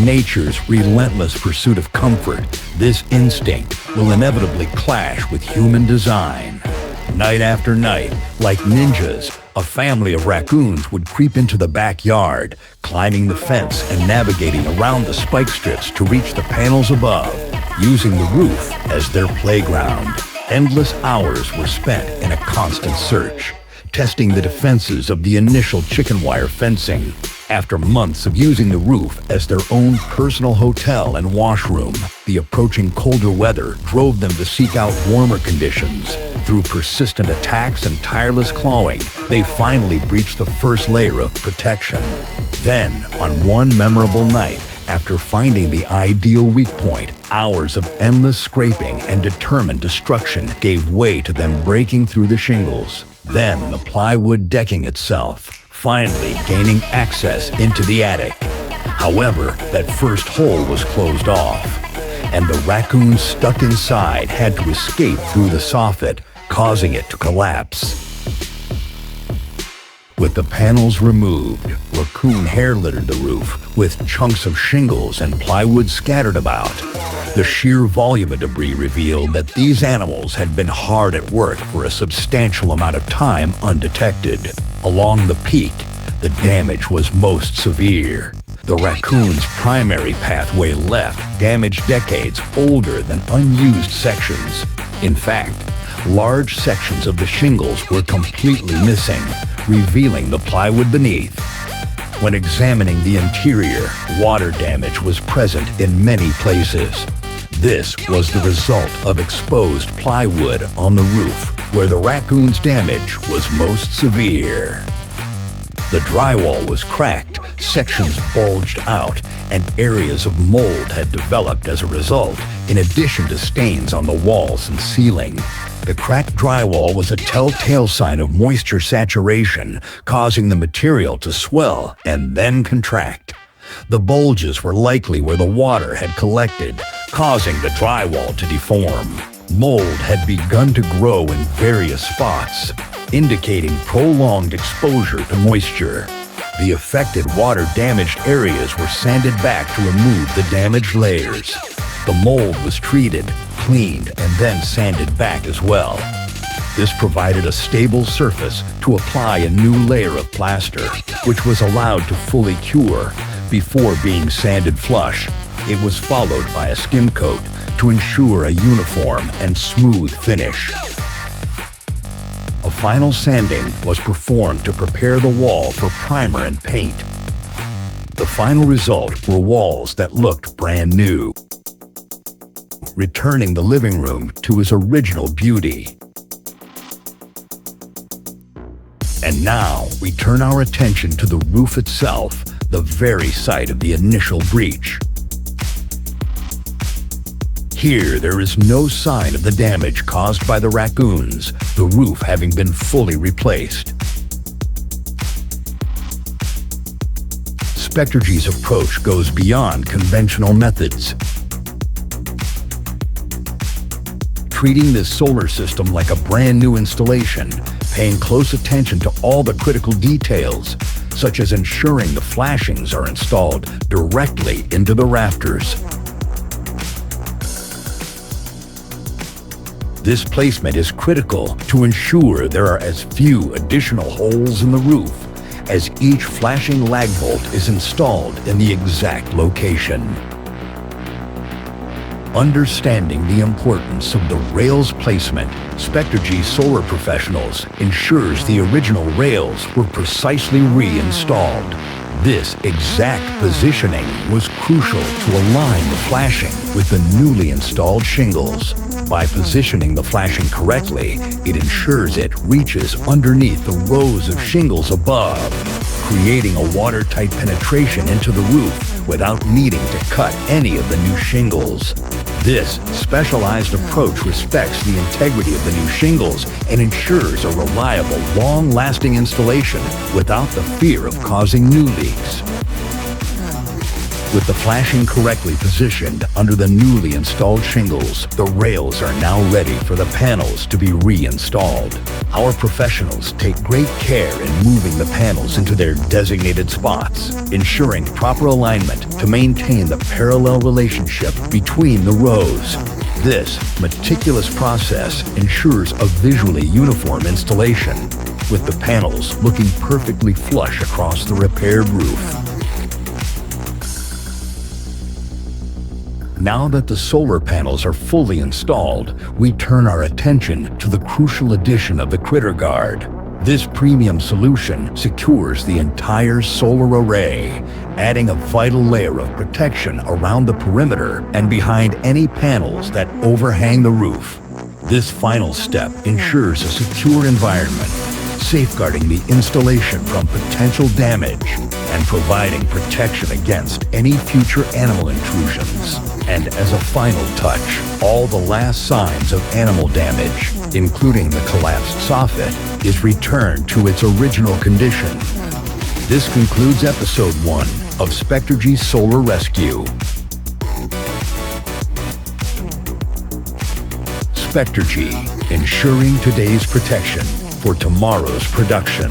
nature's relentless pursuit of comfort, this instinct will inevitably clash with human design. Night after night, like ninjas, a family of raccoons would creep into the backyard, climbing the fence and navigating around the spike strips to reach the panels above, using the roof as their playground. Endless hours were spent in a constant search, testing the defenses of the initial chicken wire fencing. After months of using the roof as their own personal hotel and washroom, the approaching colder weather drove them to seek out warmer conditions. Through persistent attacks and tireless clawing, they finally breached the first layer of protection. Then, on one memorable night, after finding the ideal weak point, hours of endless scraping and determined destruction gave way to them breaking through the shingles. Then the plywood decking itself, finally gaining access into the attic. However, that first hole was closed off, and the raccoons stuck inside had to escape through the soffit, causing it to collapse. With the panels removed, raccoon hair littered the roof, with chunks of shingles and plywood scattered about. The sheer volume of debris revealed that these animals had been hard at work for a substantial amount of time undetected. Along the peak, the damage was most severe. The raccoon's primary pathway left damaged decades older than unused sections. In fact, large sections of the shingles were completely missing, revealing the plywood beneath. When examining the interior, water damage was present in many places. This was the result of exposed plywood on the roof, where the raccoon's damage was most severe. The drywall was cracked, sections bulged out, and areas of mold had developed as a result, in addition to stains on the walls and ceiling. The cracked drywall was a telltale sign of moisture saturation, causing the material to swell and then contract. The bulges were likely where the water had collected, causing the drywall to deform. Mold had begun to grow in various spots, indicating prolonged exposure to moisture. The affected water-damaged areas were sanded back to remove the damaged layers. The mold was treated, cleaned, and then sanded back as well. This provided a stable surface to apply a new layer of plaster, which was allowed to fully cure before being sanded flush. It was followed by a skim coat to ensure a uniform and smooth finish. A final sanding was performed to prepare the wall for primer and paint. The final result were walls that looked brand new, returning the living room to its original beauty. And now we turn our attention to the roof itself, the very site of the initial breach. Here, there is no sign of the damage caused by the raccoons, the roof having been fully replaced. Spectregy's approach goes beyond conventional methods, treating this solar system like a brand new installation, paying close attention to all the critical details, such as ensuring the flashings are installed directly into the rafters. This placement is critical to ensure there are as few additional holes in the roof, as each flashing lag bolt is installed in the exact location. Understanding the importance of the rails placement, Spectregy Solar Professionals ensures the original rails were precisely reinstalled. This exact positioning was crucial to align the flashing with the newly installed shingles. By positioning the flashing correctly, it ensures it reaches underneath the rows of shingles above, creating a watertight penetration into the roof without needing to cut any of the new shingles. This specialized approach respects the integrity of the new shingles and ensures a reliable, long-lasting installation without the fear of causing new leaks. With the flashing correctly positioned under the newly installed shingles, the rails are now ready for the panels to be reinstalled. Our professionals take great care in moving the panels into their designated spots, ensuring proper alignment to maintain the parallel relationship between the rows. This meticulous process ensures a visually uniform installation, with the panels looking perfectly flush across the repaired roof. Now that the solar panels are fully installed, we turn our attention to the crucial addition of the Critter Guard. This premium solution secures the entire solar array, adding a vital layer of protection around the perimeter and behind any panels that overhang the roof. This final step ensures a secure environment, safeguarding the installation from potential damage and providing protection against any future animal intrusions. And as a final touch, all the last signs of animal damage, including the collapsed soffit, is returned to its original condition. This concludes episode 1 of Spectergy Solar Rescue. Spectergy, ensuring today's protection for tomorrow's production.